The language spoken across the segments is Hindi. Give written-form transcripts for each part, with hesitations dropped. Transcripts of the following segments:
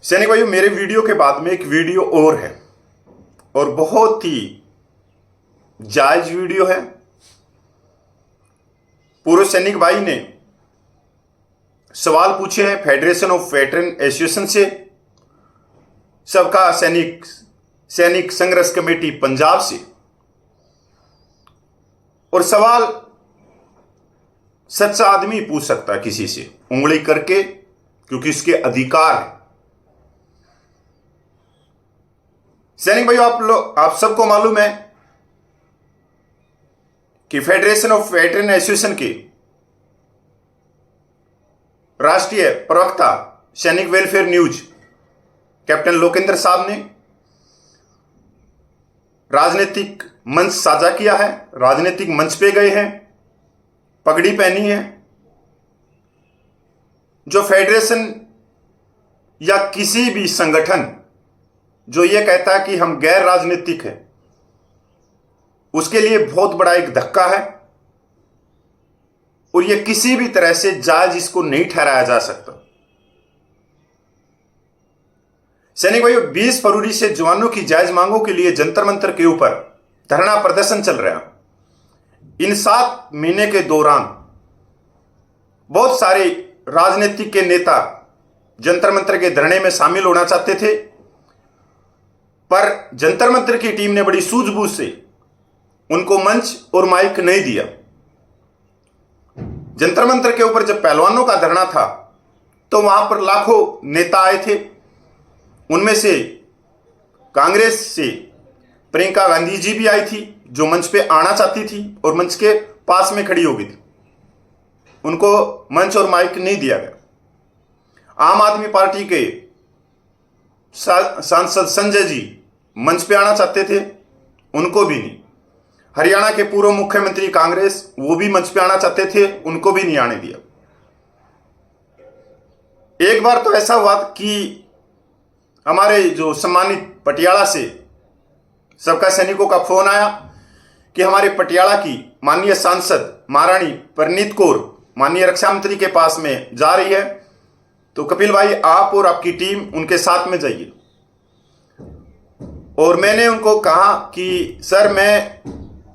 सैनिक भाइयों, मेरे वीडियो के बाद में एक वीडियो और है और बहुत ही जायज वीडियो है। पूर्व सैनिक भाई ने सवाल पूछे हैं फेडरेशन ऑफ वेटरन एसोसिएशन से, सबका सैनिक संघर्ष कमेटी पंजाब से, और सवाल सच्चा आदमी पूछ सकता है किसी से उंगली करके, क्योंकि उसके अधिकार है। सैनिक भाइयों, आप सबको मालूम है कि फेडरेशन ऑफ वेटरन एसोसिएशन के राष्ट्रीय प्रवक्ता सैनिक वेलफेयर न्यूज कैप्टन लोकेंद्र साहब ने राजनीतिक मंच साझा किया है, राजनीतिक मंच पे गए हैं, पगड़ी पहनी है। जो फेडरेशन या किसी भी संगठन जो ये कहता है कि हम गैर राजनीतिक है, उसके लिए बहुत बड़ा एक धक्का है और ये किसी भी तरह से जायज इसको नहीं ठहराया जा सकता। सैनिक भाइयों, 20 फरवरी से जवानों की जायज मांगों के लिए जंतर मंतर के ऊपर धरना प्रदर्शन चल रहा है। इन 7 महीने के दौरान बहुत सारे राजनीतिक के नेता जंतर मंतर के धरने में शामिल होना चाहते थे, पर जंतर मंतर की टीम ने बड़ी सूझबूझ से उनको मंच और माइक नहीं दिया। जंतर मंतर के ऊपर जब पहलवानों का धरना था तो वहां पर लाखों नेता आए थे। उनमें से कांग्रेस से प्रियंका गांधी जी भी आई थी, जो मंच पे आना चाहती थी और मंच के पास में खड़ी हो गई थी। उनको मंच और माइक नहीं दिया गया। आम आदमी पार्टी के सांसद संजय जी मंच पे आना चाहते थे, उनको भी नहीं। हरियाणा के पूर्व मुख्यमंत्री कांग्रेस, वो भी मंच पे आना चाहते थे, उनको भी नहीं आने दिया। एक बार तो ऐसा हुआ कि हमारे जो सम्मानित पटियाला से सबका सैनिकों का फोन आया कि हमारे पटियाला की माननीय सांसद महारानी परनीत कौर माननीय रक्षा मंत्री के पास में जा रही है, तो कपिल भाई आप और आपकी टीम उनके साथ में जाइए। और मैंने उनको कहा कि सर, मैं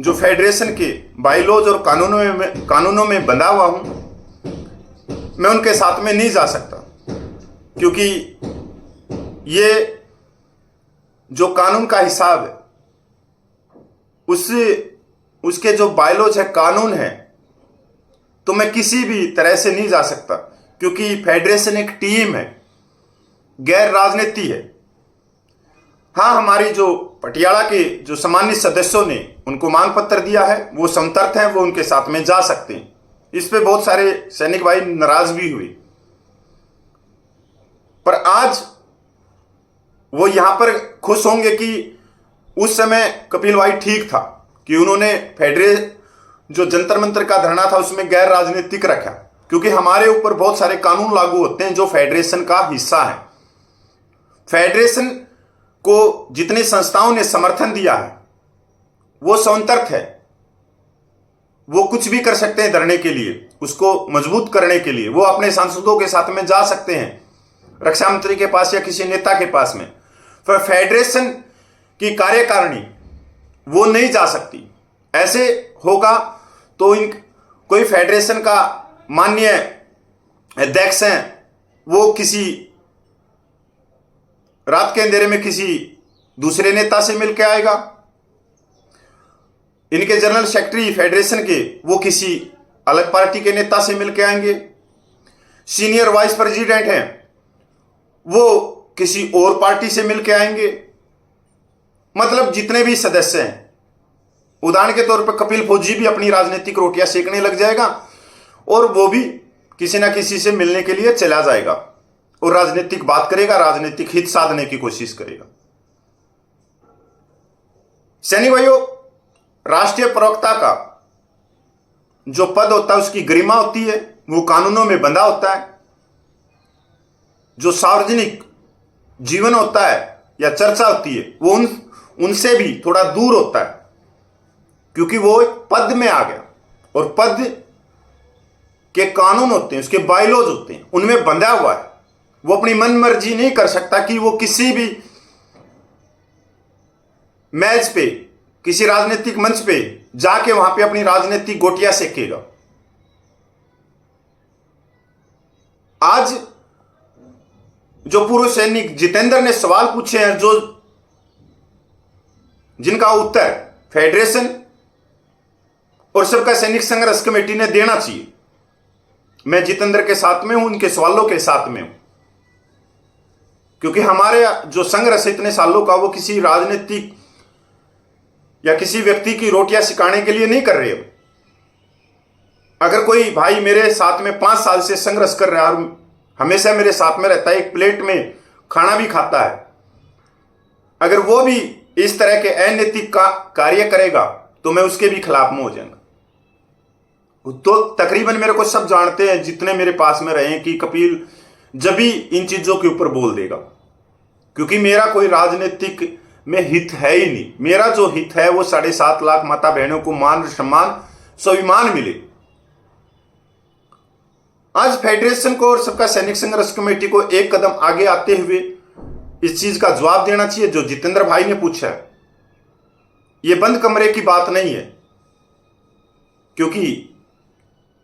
जो फेडरेशन के बाईलॉज और कानूनों में बंधा हुआ हूं, मैं उनके साथ में नहीं जा सकता, क्योंकि ये जो कानून का हिसाब है उसके जो बायलॉज है, कानून है, तो मैं किसी भी तरह से नहीं जा सकता, क्योंकि फेडरेशन एक टीम है, गैर राजनीति है। हाँ, हमारी जो पटियाला के जो सम्मानित सदस्यों ने उनको मांग पत्र दिया है, वो समर्थ हैं, वो उनके साथ में जा सकते हैं। इस पे बहुत सारे सैनिक भाई नाराज भी हुए, पर आज वो यहां पर खुश होंगे कि उस समय कपिल भाई ठीक था कि उन्होंने जो जंतर मंतर का धरना था उसमें गैर राजनीतिक रखा, क्योंकि हमारे ऊपर बहुत सारे कानून लागू होते हैं जो फेडरेशन का हिस्सा है। फेडरेशन को जितनी संस्थाओं ने समर्थन दिया है वो स्वतंत्र है, वो कुछ भी कर सकते हैं धरने के लिए, उसको मजबूत करने के लिए। वो अपने सांसदों के साथ में जा सकते हैं, रक्षा मंत्री के पास या किसी नेता के पास में। पर फेडरेशन की कार्यकारिणी वो नहीं जा सकती। ऐसे होगा तो कोई फेडरेशन का माननीय अध्यक्ष हैं, वो किसी रात के अंधेरे में किसी दूसरे नेता से मिलकर आएगा। इनके जनरल सेक्रेटरी फेडरेशन के, वो किसी अलग पार्टी के नेता से मिलकर आएंगे। सीनियर वाइस प्रेसिडेंट हैं, वो किसी और पार्टी से मिलकर आएंगे। मतलब जितने भी सदस्य हैं, उदाहरण के तौर पर कपिल फौजी भी अपनी राजनीतिक रोटियां सेकने लग जाएगा और वो भी किसी ना किसी से मिलने के लिए चला जाएगा और राजनीतिक बात करेगा, राजनीतिक हित साधने की कोशिश करेगा। सैनिक भाइयों, राष्ट्रीय प्रवक्ता का जो पद होता है उसकी गरिमा होती है, वो कानूनों में बंधा होता है। जो सार्वजनिक जीवन होता है या चर्चा होती है, वो उनसे भी थोड़ा दूर होता है, क्योंकि वो एक पद में आ गया और पद के कानून होते हैं, उसके बायलॉज होते हैं, उनमें बंधा हुआ है। वो अपनी मन मर्जी नहीं कर सकता कि वो किसी भी मैच पे, किसी राजनीतिक मंच पे जाके वहां पे अपनी राजनीतिक गोटियां सेकेगा। आज जो पूर्व सैनिक जितेंद्र ने सवाल पूछे हैं, जिनका उत्तर फेडरेशन और सबका सैनिक संघर्ष कमेटी ने देना चाहिए, मैं जितेंद्र के साथ में हूं, उनके सवालों के साथ में हूं, क्योंकि हमारे जो संघर्ष इतने सालों का वो किसी राजनीतिक या किसी व्यक्ति की रोटियां सिकाने के लिए नहीं कर रहे हो। अगर कोई भाई मेरे साथ में 5 साल से संघर्ष कर रहा है और हमेशा मेरे साथ में रहता है, एक प्लेट में खाना भी खाता है, अगर वो भी इस तरह के अनैतिक का कार्य करेगा तो मैं उसके भी खिलाफ में हो जाऊंगा। तो तकरीबन मेरे को सब जानते हैं, जितने मेरे पास में रहे, कि कपिल जब भी इन चीजों के ऊपर बोल देगा, क्योंकि मेरा कोई राजनीतिक में हित है ही नहीं। मेरा जो हित है वो 7.5 लाख माता बहनों को मान सम्मान स्वाभिमान मिले। आज फेडरेशन को और सबका सैनिक संघर्ष कमेटी को एक कदम आगे आते हुए इस चीज का जवाब देना चाहिए जो जितेंद्र भाई ने पूछा है। यह बंद कमरे की बात नहीं है, क्योंकि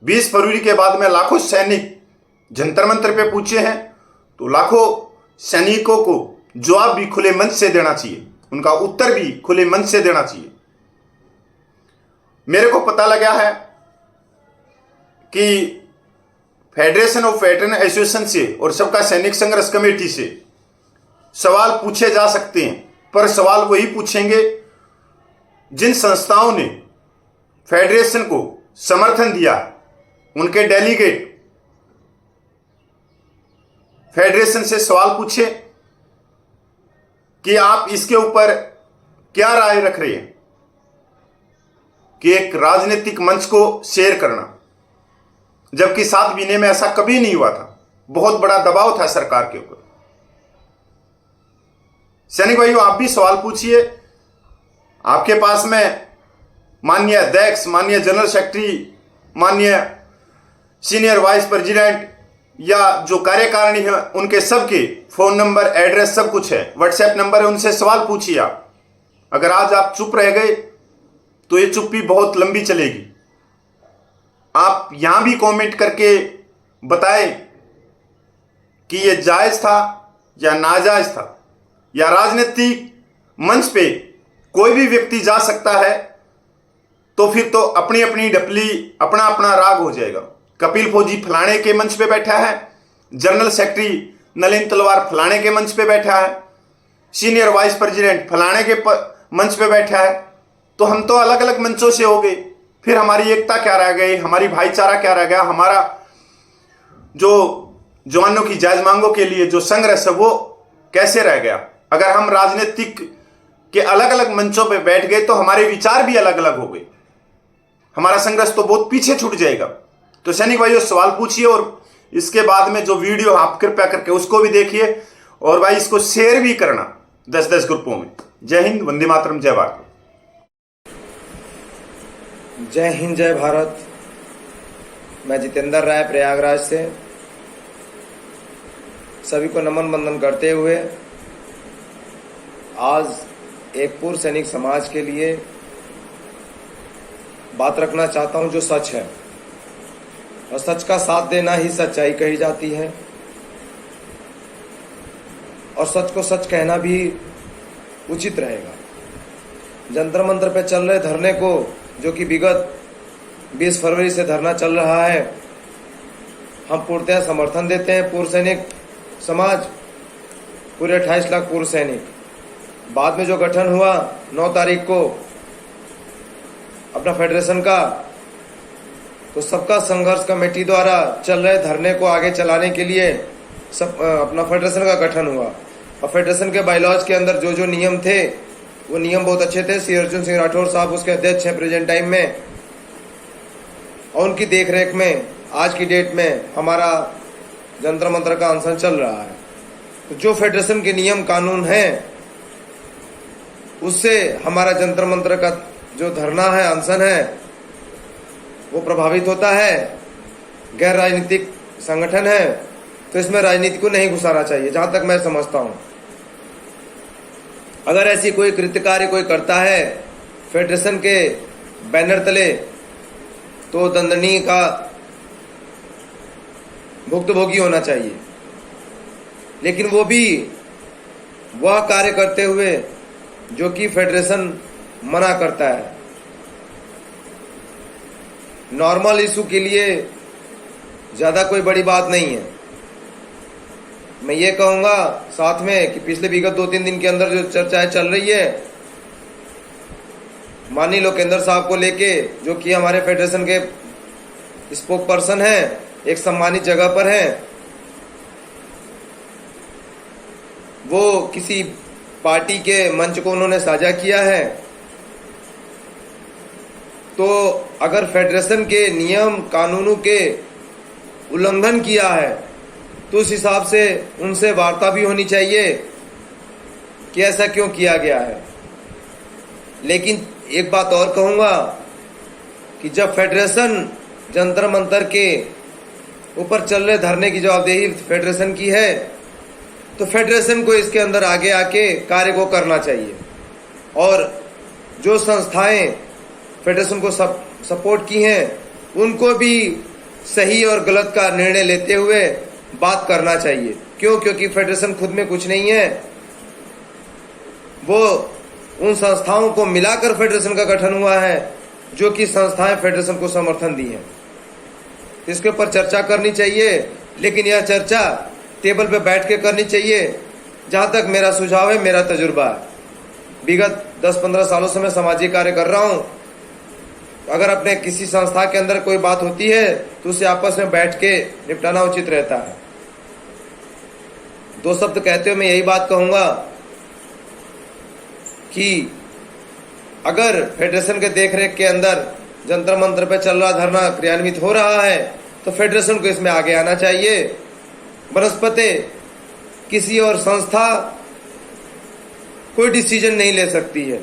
20 फरवरी के बाद में लाखों सैनिक जंतर मंतर पे पूछे हैं, तो लाखों सैनिकों को जवाब भी खुले मंच से देना चाहिए, उनका उत्तर भी खुले मंच से देना चाहिए। मेरे को पता लगा है कि फेडरेशन ऑफ वेटरन एसोसिएशन से और सबका सैनिक संघर्ष कमेटी से सवाल पूछे जा सकते हैं, पर सवाल वही पूछेंगे जिन संस्थाओं ने फेडरेशन को समर्थन दिया, उनके डेलीगेट फेडरेशन से सवाल पूछे कि आप इसके ऊपर क्या राय रख रहे हैं कि एक राजनीतिक मंच को शेयर करना, जबकि 7 महीने में ऐसा कभी नहीं हुआ था। बहुत बड़ा दबाव था सरकार के ऊपर। सैनिक भाइयों, आप भी सवाल पूछिए। आपके पास में माननीय अध्यक्ष, माननीय जनरल सेक्रेटरी, माननीय सीनियर वाइस प्रेसिडेंट या जो कार्यकारिणी है, उनके सबके फोन नंबर, एड्रेस सब कुछ है, व्हाट्सएप नंबर है, उनसे सवाल पूछिए आप। अगर आज आप चुप रह गए तो ये चुप्पी बहुत लंबी चलेगी। आप यहां भी कमेंट करके बताएं कि ये जायज था या नाजायज था, या राजनीतिक मंच पे कोई भी व्यक्ति जा सकता है, तो फिर तो अपनी अपनी डपली, अपना अपना राग हो जाएगा। कपिल फौजी फलाने के मंच पे बैठा है, जनरल सेक्रेटरी नलिन तलवार फलाने के मंच पे बैठा है, सीनियर वाइस प्रेसिडेंट फलाने के मंच पे बैठा है, तो हम तो अलग अलग मंचों से हो गए। फिर हमारी एकता क्या रह गई, हमारी भाईचारा क्या रह गया, हमारा जो जवानों की जायज मांगों के लिए जो संघर्ष है वो कैसे रह गया। अगर हम राजनीतिक के अलग अलग मंचों पे बैठ गए तो हमारे विचार भी अलग अलग हो गए, हमारा संघर्ष तो बहुत पीछे छूट जाएगा। तो सैनिक भाइयों, सवाल पूछिए और इसके बाद में जो वीडियो आप कृपया करके उसको भी देखिए, और भाई इसको शेयर भी करना 10-10 ग्रुपों में। जय हिंद, वंदे मातरम, जय भारत। जय हिंद, जय भारत। मैं जितेंद्र राय प्रयागराज से सभी को नमन वंदन करते हुए आज एक पूर्व सैनिक समाज के लिए बात रखना चाहता हूं जो सच है, और सच का साथ देना ही सच्चाई कही जाती है, और सच को सच कहना भी उचित रहेगा। जंतर मंतर पे चल रहे धरने को, जो कि विगत 20 फरवरी से धरना चल रहा है, हम पूर्णतः समर्थन देते हैं। पूर्व सैनिक समाज, पूरे 28 लाख पूर्व सैनिक, बाद में जो गठन हुआ 9 तारीख को अपना फेडरेशन का, तो सबका संघर्ष कमेटी द्वारा चल रहे धरने को आगे चलाने के लिए सब अपना फेडरेशन का गठन हुआ। और फेडरेशन के बायलॉज के अंदर जो जो नियम थे वो नियम बहुत अच्छे थे। श्री अर्जुन सिंह राठौर साहब उसके अध्यक्ष हैं प्रेजेंट टाइम में, और उनकी देखरेख में आज की डेट में हमारा जंतर मंतर का अनशन चल रहा है। तो जो फेडरेशन के नियम कानून हैं उससे हमारा जंतर मंतर का जो धरना है, अनशन है, वो प्रभावित होता है। गैर राजनीतिक संगठन है, तो इसमें राजनीति को नहीं घुसाना चाहिए, जहां तक मैं समझता हूं। अगर ऐसी कोई कृत्य कार्य कोई करता है फेडरेशन के बैनर तले, तो दंडनीय का भुक्तभोगी होना चाहिए, लेकिन वो भी वह कार्य करते हुए जो कि फेडरेशन मना करता है। नॉर्मल इशू के लिए ज्यादा कोई बड़ी बात नहीं है। मैं ये कहूंगा साथ में कि पिछले विगत 2-3 दिन के अंदर जो चर्चाएं चल रही है माननीय लोकेंद्र साहब को लेके, जो कि हमारे फेडरेशन के स्पोक पर्सन हैं, एक सम्मानित जगह पर हैं, वो किसी पार्टी के मंच को उन्होंने साझा किया है। तो अगर फेडरेशन के नियम कानूनों के उल्लंघन किया है तो उस हिसाब से उनसे वार्ता भी होनी चाहिए कि ऐसा क्यों किया गया है। लेकिन एक बात और कहूंगा कि जब फेडरेशन जंतर मंतर के ऊपर चल रहे धरने की जवाबदेही फेडरेशन की है, तो फेडरेशन को इसके अंदर आगे आके कार्य को करना चाहिए, और जो संस्थाएं फेडरेशन को सपोर्ट की हैं उनको भी सही और गलत का निर्णय लेते हुए बात करना चाहिए। क्यों? क्योंकि फेडरेशन खुद में कुछ नहीं है, वो उन संस्थाओं को मिलाकर फेडरेशन का गठन हुआ है जो कि संस्थाएं फेडरेशन को समर्थन दी हैं। इसके ऊपर चर्चा करनी चाहिए, लेकिन यह चर्चा टेबल पे बैठ के करनी चाहिए। जहां तक मेरा सुझाव है, मेरा तजुर्बा है, विगत 10-15 सालों से मैं सामाजिक कार्य कर रहा हूं। अगर अपने किसी संस्था के अंदर कोई बात होती है तो उसे आपस में बैठ के निपटाना उचित रहता है। 2 शब्द कहते हुए मैं यही बात कहूंगा कि अगर फेडरेशन के देखरेख के अंदर जंतर मंतर पे चल रहा धरना क्रियान्वित हो रहा है तो फेडरेशन को इसमें आगे आना चाहिए। बनस्पति किसी और संस्था कोई डिसीजन नहीं ले सकती है,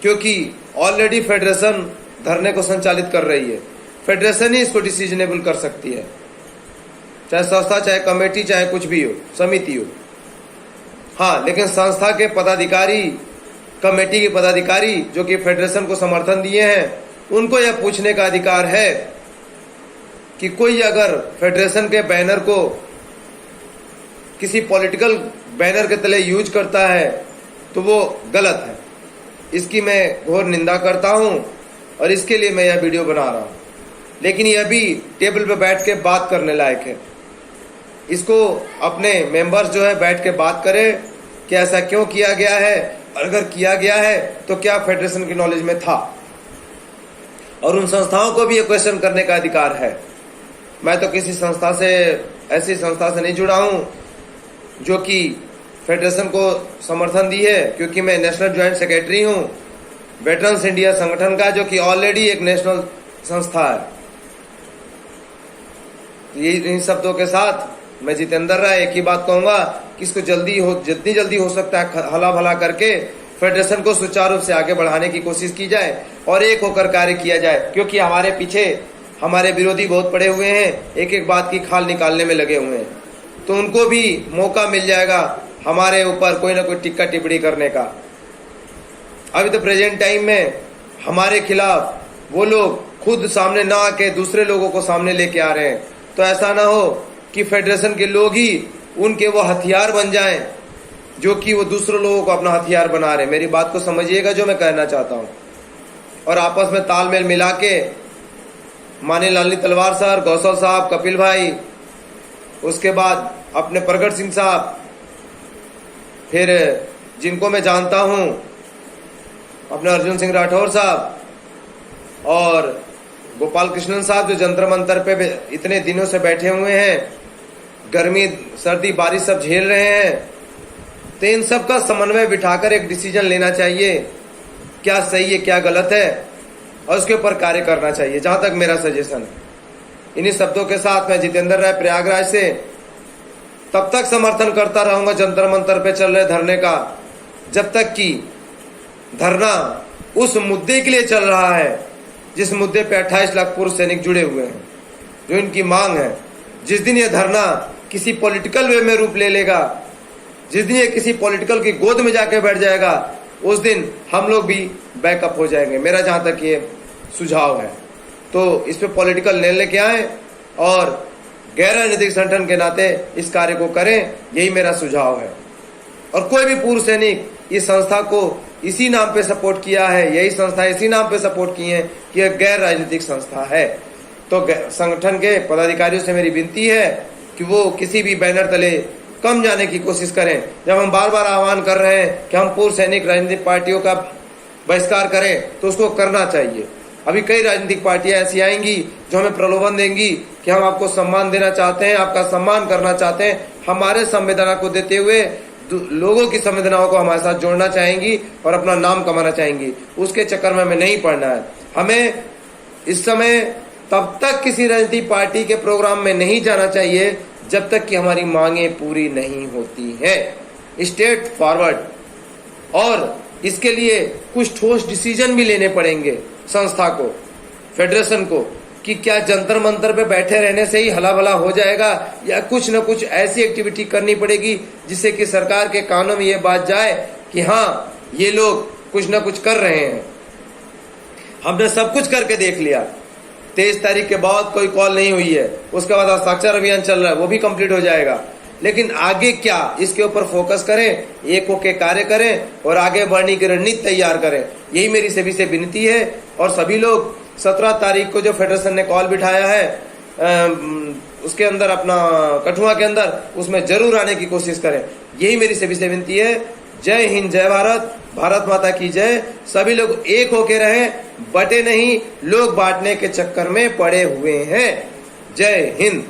क्योंकि ऑलरेडी फेडरेशन धरने को संचालित कर रही है। फेडरेशन ही इसको डिसीजनेबल कर सकती है, चाहे संस्था, चाहे कमेटी, चाहे कुछ भी हो, समिति हो। हाँ, लेकिन संस्था के पदाधिकारी, कमेटी के पदाधिकारी जो कि फेडरेशन को समर्थन दिए हैं, उनको यह पूछने का अधिकार है कि कोई अगर फेडरेशन के बैनर को किसी पॉलिटिकल बैनर के तले यूज करता है तो वो गलत है। इसकी मैं घोर निंदा करता हूं और इसके लिए मैं यह वीडियो बना रहा हूं। लेकिन यह भी टेबल पे बैठ के बात करने लायक है। इसको अपने मेंबर्स जो है बैठ के बात करें कि ऐसा क्यों किया गया है, और अगर किया गया है तो क्या फेडरेशन की नॉलेज में था, और उन संस्थाओं को भी ये क्वेश्चन करने का अधिकार है। मैं तो किसी संस्था से, ऐसी संस्था से नहीं जुड़ा हूं जो कि फेडरेशन को समर्थन दी है, क्योंकि मैं नेशनल ज्वाइंट सेक्रेटरी हूं वेटरन्स इंडिया संगठन का, जो कि ऑलरेडी एक नेशनल संस्था है। ये इन शब्दों के साथ मैं जितेंद्र राय एक ही बात कहूंगा कि इसको जितनी जल्दी हो सकता है हला भला करके फेडरेशन को सुचारू रूप से आगे बढ़ाने की कोशिश की जाए और एक होकर कार्य किया जाए, क्योंकि हमारे पीछे हमारे विरोधी बहुत पड़े हुए हैं, एक एक बात की खाल निकालने में लगे हुए हैं। तो उनको भी मौका मिल जाएगा हमारे ऊपर कोई ना कोई टिक्का टिप्पणी करने का। अभी तो प्रेजेंट टाइम में हमारे खिलाफ वो लोग खुद सामने ना आके दूसरे लोगों को सामने लेके आ रहे हैं, तो ऐसा ना हो कि फेडरेशन के लोग ही उनके वो हथियार बन जाएं जो कि वो दूसरे लोगों को अपना हथियार बना रहे। मेरी बात को समझिएगा जो मैं कहना चाहता हूं, और आपस में तालमेल मिला के माननीय लालनी तलवार सर, गौसल साहब, कपिल भाई, उसके बाद अपने प्रगट सिंह साहब, फिर जिनको मैं जानता हूं अपने अर्जुन सिंह राठौर साहब और गोपाल कृष्णन साहब, जो जंतर मंतर पे इतने दिनों से बैठे हुए हैं, गर्मी सर्दी बारिश सब झेल रहे हैं, तो इन सब का समन्वय बिठाकर एक डिसीजन लेना चाहिए, क्या सही है क्या गलत है, और उसके ऊपर कार्य करना चाहिए, जहां तक मेरा सजेशन है। इन्हीं शब्दों के साथ मैं जितेंद्र राय प्रयागराज से तब तक समर्थन करता रहूंगा जंतर मंतर पे चल रहे धरने का, जब तक कि धरना उस मुद्दे के लिए चल रहा है जिस मुद्दे पे 28 लाख पूर्व सैनिक जुड़े हुए हैं, जो इनकी मांग है। जिस दिन ये धरना किसी पॉलिटिकल वे में रूप ले लेगा, जिस दिन ये किसी पॉलिटिकल की गोद में जाके बैठ जाएगा, उस दिन हम लोग भी बैकअप हो जाएंगे। मेरा जहां तक ये सुझाव है, तो इस पे पॉलिटिकल निर्णय लेके आए और गैर राजनीतिक संगठन के नाते इस कार्य को करें, यही मेरा सुझाव है। और कोई भी पूर्व सैनिक इस संस्था को इसी नाम पे सपोर्ट किया है, यही संस्था इसी नाम पे सपोर्ट की है कि यह गैर राजनीतिक संस्था है। तो संगठन के पदाधिकारियों से मेरी विनती है कि वो किसी भी बैनर तले कम जाने की कोशिश करें। जब हम बार बार आह्वान कर रहे हैं कि हम पूर्व सैनिक राजनीतिक पार्टियों का बहिष्कार करें, तो उसको करना चाहिए। अभी कई राजनीतिक पार्टियां ऐसी आएंगी जो हमें प्रलोभन देंगी कि हम आपको सम्मान देना चाहते हैं, आपका सम्मान करना चाहते हैं। हमारे संवेदना को देते हुए लोगों की संवेदनाओं को हमारे साथ जोड़ना चाहेंगी और अपना नाम कमाना चाहेंगी। उसके चक्कर में हमें नहीं पड़ना है। हमें इस समय तब तक किसी राजनीतिक पार्टी के प्रोग्राम में नहीं जाना चाहिए जब तक कि हमारी मांगें पूरी नहीं होती हैं। स्टेट फॉरवर्ड, और इसके लिए कुछ ठोस डिसीजन भी लेने पड़ेंगे संस्था को, फेडरेशन को, कि क्या जंतर मंतर पे बैठे रहने से ही हला भला हो जाएगा या कुछ न कुछ ऐसी एक्टिविटी करनी पड़ेगी जिससे कि सरकार के कानों में ये बात जाए कि हाँ, ये लोग कुछ न कुछ कर रहे हैं। हमने सब कुछ करके देख लिया। 23 तारीख के बाद कोई कॉल नहीं हुई है, उसके बाद हस्ताक्षर अभियान चल रहा है, वो भी कंप्लीट हो जाएगा। लेकिन आगे क्या, इसके ऊपर फोकस करें, एक होके कार्य करें और आगे बढ़ने की रणनीति तैयार करें। यही मेरी सभी से विनती है। और सभी लोग 17 तारीख को जो फेडरेशन ने कॉल बिठाया है उसके अंदर, अपना कठुआ के अंदर, उसमें जरूर आने की कोशिश करें। यही मेरी सभी से विनती है। जय हिंद, जय भारत, भारत माता की जय। सभी लोग एक होके रहें, बटे नहीं, लोग बांटने के चक्कर में पड़े हुए हैं। जय हिंद।